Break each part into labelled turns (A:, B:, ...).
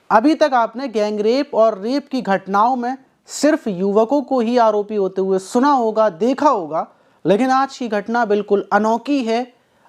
A: अभी तक आपने गैंगरेप और रेप की घटनाओं में सिर्फ युवकों को ही आरोपी होते हुए सुना होगा, देखा होगा, लेकिन आज की घटना बिल्कुल अनोखी है।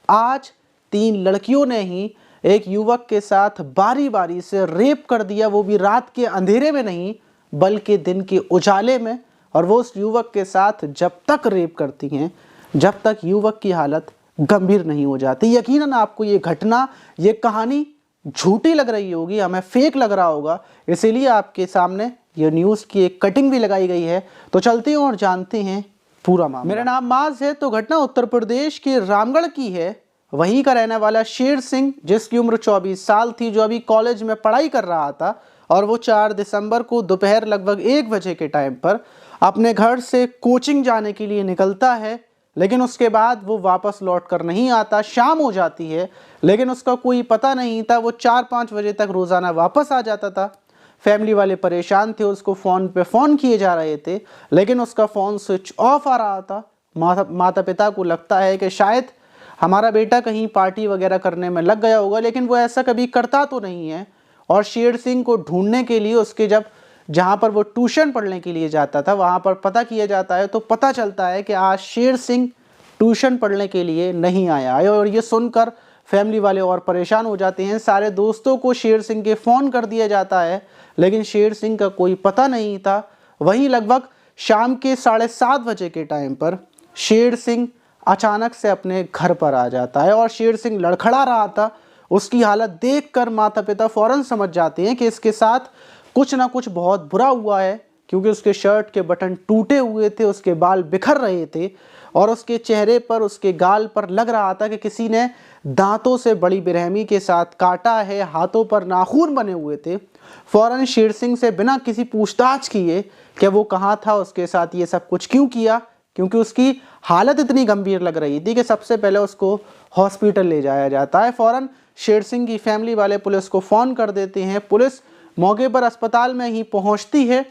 A: आज 3 लड़कियों ने ही एक युवक के साथ बारी बारी से रेप कर दिया, वो भी रात के अंधेरे में नहीं बल्कि दिन के उजाले में। और वो उस युवक के साथ जब तक रेप करती हैं, जब तक युवक की हालत गंभीर नहीं हो जाती। यकीनन आपको ये घटना, ये कहानी झूठी लग रही होगी, हमें फेक लग रहा होगा, इसीलिए आपके सामने ये न्यूज़ की एक कटिंग भी लगाई गई है। तो चलते हैं और जानते हैं पूरा मामला। मेरा नाम माज है। तो घटना उत्तर प्रदेश के रामगढ़ की है। वहीं का रहने वाला शेर सिंह, जिसकी उम्र 24 साल थी, जो अभी कॉलेज में पढ़ाई कर रहा था, और वो 4 दिसंबर को दोपहर लगभग 1 बजे के टाइम पर अपने घर से कोचिंग जाने के लिए निकलता है। लेकिन उसके बाद वो वापस लौट कर नहीं आता। शाम हो जाती है, लेकिन उसका कोई पता नहीं था। वो 4-5 बजे तक रोज़ाना वापस आ जाता था। फैमिली वाले परेशान थे, उसको फ़ोन पे फ़ोन किए जा रहे थे, लेकिन उसका फ़ोन स्विच ऑफ आ रहा था। माता पिता को लगता है कि शायद हमारा बेटा कहीं पार्टी वगैरह करने में लग गया होगा, लेकिन वो ऐसा कभी करता तो नहीं है। और शेर सिंह को ढूंढने के लिए उसके जहाँ पर वो ट्यूशन पढ़ने के लिए जाता था, वहाँ पर पता किया जाता है, तो पता चलता है कि आज शेर सिंह ट्यूशन पढ़ने के लिए नहीं आया है। और ये सुनकर फैमिली वाले और परेशान हो जाते हैं। सारे दोस्तों को शेर सिंह के फ़ोन कर दिया जाता है, लेकिन शेर सिंह का कोई पता नहीं था। वहीं लगभग शाम के 7:30 बजे के टाइम पर शेर सिंह अचानक से अपने घर पर आ जाता है, और शेर सिंह लड़खड़ा रहा था। उसकी हालत देखकर माता पिता फ़ौरन समझ जाते हैं कि इसके साथ कुछ ना कुछ बहुत बुरा हुआ है, क्योंकि उसके शर्ट के बटन टूटे हुए थे, उसके बाल बिखर रहे थे, और उसके चेहरे पर, उसके गाल पर लग रहा था कि किसी ने दांतों से बड़ी बेरहमी के साथ काटा है। हाथों पर नाखून बने हुए थे। फ़ौरन शेर सिंह से बिना किसी पूछताछ किए कि वो कहाँ था, उसके साथ ये सब कुछ क्यों किया, क्योंकि उसकी हालत इतनी गंभीर लग रही थी कि सबसे पहले उसको हॉस्पिटल ले जाया जाता है। फ़ौरन शेर सिंह की फैमिली वाले पुलिस को फ़ोन कर देते हैं। पुलिस मौके पर अस्पताल में ही पहुंचती है,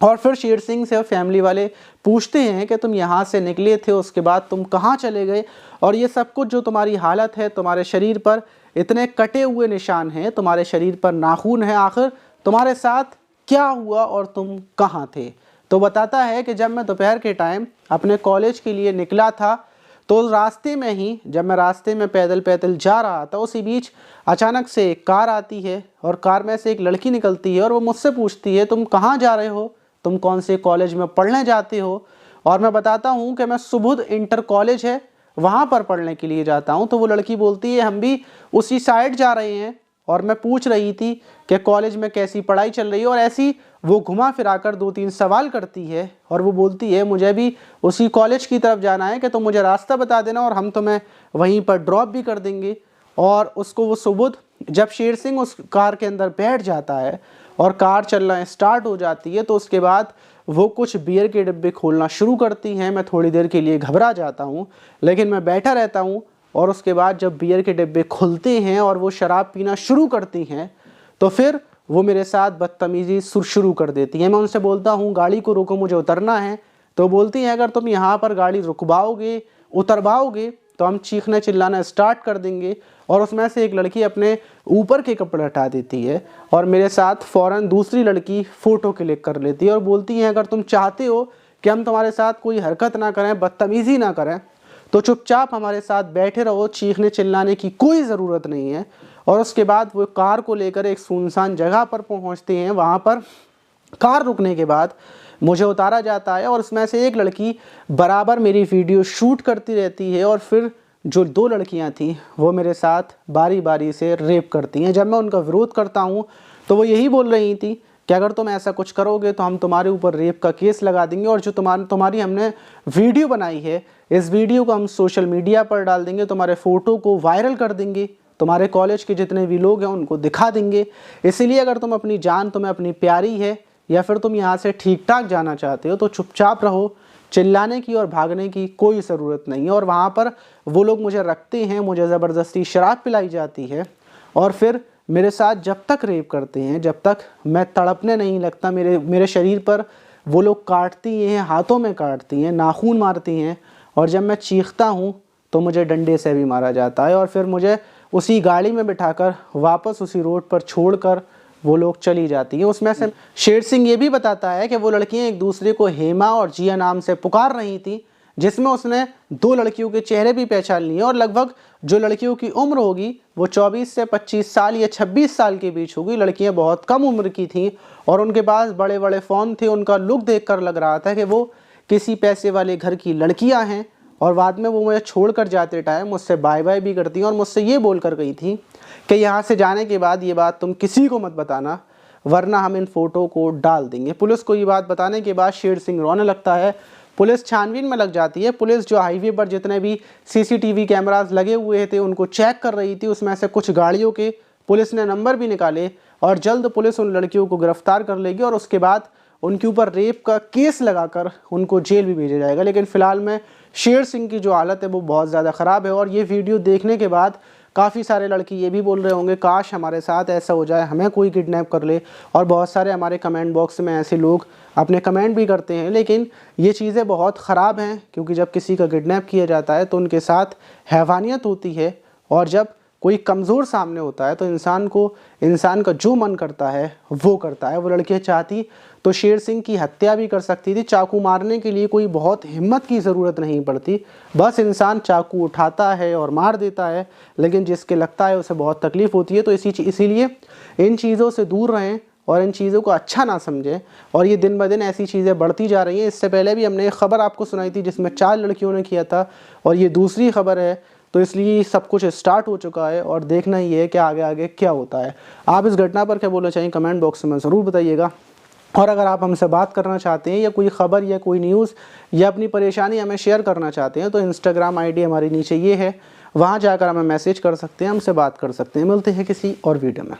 A: और फिर शेर सिंह से फैमिली वाले पूछते हैं कि तुम यहाँ से निकले थे, उसके बाद तुम कहाँ चले गए, और ये सब कुछ जो तुम्हारी हालत है, तुम्हारे शरीर पर इतने कटे हुए निशान हैं, तुम्हारे शरीर पर नाखून है, आखिर तुम्हारे साथ क्या हुआ और तुम कहाँ थे। तो बताता है कि जब मैं दोपहर के टाइम अपने कॉलेज के लिए निकला था, तो रास्ते में ही, जब मैं रास्ते में पैदल पैदल जा रहा था, उसी बीच अचानक से एक कार आती है, और कार में से एक लड़की निकलती है, और वो मुझसे पूछती है तुम कहाँ जा रहे हो, तुम कौन से कॉलेज में पढ़ने जाते हो। और मैं बताता हूँ कि मैं सुबुध इंटर कॉलेज है, वहाँ पर पढ़ने के लिए जाता हूँ। तो वो लड़की बोलती है हम भी उसी साइड जा रहे हैं। और मैं पूछ रही थी कि कॉलेज में कैसी पढ़ाई चल रही है, और ऐसी वो घुमा फिरा कर 2-3 सवाल करती है, और वो बोलती है मुझे भी उसी कॉलेज की तरफ जाना है, कि तुम मुझे रास्ता बता देना और हम तुम्हें वहीं पर ड्रॉप भी कर देंगे। और उसको वो सुबुध, जब शेर सिंह उस कार के अंदर बैठ जाता है और कार चलना स्टार्ट हो जाती है, तो उसके बाद वो कुछ बियर के डिब्बे खोलना शुरू करती हैं। मैं थोड़ी देर के लिए घबरा जाता हूँ, लेकिन मैं बैठा रहता हूँ। और उसके बाद जब बियर के डिब्बे खुलते हैं और वो शराब पीना शुरू करती हैं, तो फिर वो मेरे साथ बदतमीज़ी शुरू कर देती हैं। मैं उनसे बोलता हूँ गाड़ी को रोको, मुझे उतरना है। तो बोलती हैं अगर तुम यहाँ पर गाड़ी रुकवाओगे, उतरवाओगे, तो हम चीखना चिल्लाना स्टार्ट कर देंगे। और उसमें से एक लड़की अपने ऊपर के कपड़े हटा देती है, और मेरे साथ फ़ौरन दूसरी लड़की फ़ोटो क्लिक कर लेती है, और बोलती हैं अगर तुम चाहते हो कि हम तुम्हारे साथ कोई हरकत ना करें, बदतमीज़ी ना करें, तो चुपचाप हमारे साथ बैठे रहो, चीखने चिल्लाने की कोई ज़रूरत नहीं है। और उसके बाद वो कार को लेकर एक सुनसान जगह पर पहुंचते हैं। वहाँ पर कार रुकने के बाद मुझे उतारा जाता है, और उसमें से एक लड़की बराबर मेरी वीडियो शूट करती रहती है, और फिर जो 2 लड़कियां थी वो मेरे साथ बारी बारी से रेप करती हैं। जब मैं उनका विरोध करता हूं, तो वो यही बोल रही थी कि अगर तुम ऐसा कुछ करोगे तो हम तुम्हारे ऊपर रेप का केस लगा देंगे, और जो तुम्हारी हमने वीडियो बनाई है, इस वीडियो को हम सोशल मीडिया पर डाल देंगे, तुम्हारे फ़ोटो को वायरल कर देंगे, तुम्हारे कॉलेज के जितने भी लोग हैं उनको दिखा देंगे। इसीलिए अगर तुम अपनी जान तुम्हें अपनी प्यारी है, या फिर तुम यहाँ से ठीक ठाक जाना चाहते हो, तो चुपचाप रहो, चिल्लाने की और भागने की कोई ज़रूरत नहीं है। और वहाँ पर वो लोग मुझे रखते हैं, मुझे ज़बरदस्ती शराब पिलाई जाती है, और फिर मेरे साथ जब तक रेप करते हैं, जब तक मैं तड़पने नहीं लगता, मेरे शरीर पर वो लोग काटती हैं, हाथों में काटती हैं, नाखून मारती हैं, और जब मैं चीखता हूँ तो मुझे डंडे से भी मारा जाता है। और फिर मुझे उसी गाड़ी में बिठाकर वापस उसी रोड पर छोड़कर वो लोग चली जाती हैं। उसमें से शेर सिंह ये भी बताता है कि वो लड़कियां एक दूसरे को हेमा और जिया नाम से पुकार रही थी, जिसमें उसने 2 लड़कियों के चेहरे भी पहचान लिए और लगभग जो लड़कियों की उम्र होगी वो 24 से 25 साल या 26 साल के बीच होगी। लड़कियां बहुत कम उम्र की थीं और उनके पास बड़े बड़े फ़ोन थे। उनका लुक देखकर लग रहा था कि वो किसी पैसे वाले घर की लड़कियां हैं। और बाद में वो मुझे छोड़कर जाते टाइम मुझसे बाय बाय भी करती हैं और मुझसे ये बोल कर गई थी कि यहाँ से जाने के बाद ये बात तुम किसी को मत बताना, वरना हम इन फ़ोटो को डाल देंगे। पुलिस को ये बात बताने के बाद शेर सिंह रोने लगता है। पुलिस छानबीन में लग जाती है। पुलिस जो हाईवे पर जितने भी सीसीटीवी कैमरास लगे हुए थे उनको चेक कर रही थी। उसमें से कुछ गाड़ियों के पुलिस ने नंबर भी निकाले और जल्द पुलिस उन लड़कियों को गिरफ्तार कर लेगी और उसके बाद उनके ऊपर रेप का केस लगाकर उनको जेल भी भेजा जाएगा। लेकिन फ़िलहाल में शेर सिंह की जो हालत है वो बहुत ज़्यादा ख़राब है और ये वीडियो देखने के बाद काफ़ी सारे लड़की ये भी बोल रहे होंगे काश हमारे साथ ऐसा हो जाए, हमें कोई किडनैप कर ले। और बहुत सारे हमारे कमेंट बॉक्स में ऐसे लोग अपने कमेंट भी करते हैं। लेकिन ये चीज़ें बहुत ख़राब हैं, क्योंकि जब किसी का किडनैप किया जाता है तो उनके साथ हैवानियत होती है और जब कोई कमज़ोर सामने होता है तो इंसान का जो मन करता है वो करता है। वो लड़कियाँ चाहती तो शेर सिंह की हत्या भी कर सकती थी। चाकू मारने के लिए कोई बहुत हिम्मत की ज़रूरत नहीं पड़ती, बस इंसान चाकू उठाता है और मार देता है। लेकिन जिसके लगता है उसे बहुत तकलीफ़ होती है। तो इसीलिए इन चीज़ों से दूर रहें और इन चीज़ों को अच्छा ना समझें। और ये दिन ब दिन ऐसी चीज़ें बढ़ती जा रही हैं। इससे पहले भी हमने एक ख़बर आपको सुनाई थी जिसमें 4 लड़कियों ने किया था और ये दूसरी ख़बर है। तो इसलिए सब कुछ स्टार्ट हो चुका है और देखना ही है कि आगे आगे क्या होता है। आप इस घटना पर क्या बोलना चाहिए कमेंट बॉक्स में ज़रूर बताइएगा। और अगर आप हमसे बात करना चाहते हैं या कोई ख़बर या कोई न्यूज़ या अपनी परेशानी हमें शेयर करना चाहते हैं तो इंस्टाग्राम आईडी हमारी नीचे ये है, वहाँ जाकर हमें मैसेज कर सकते हैं, हमसे बात कर सकते हैं। मिलते हैं किसी और वीडियो में।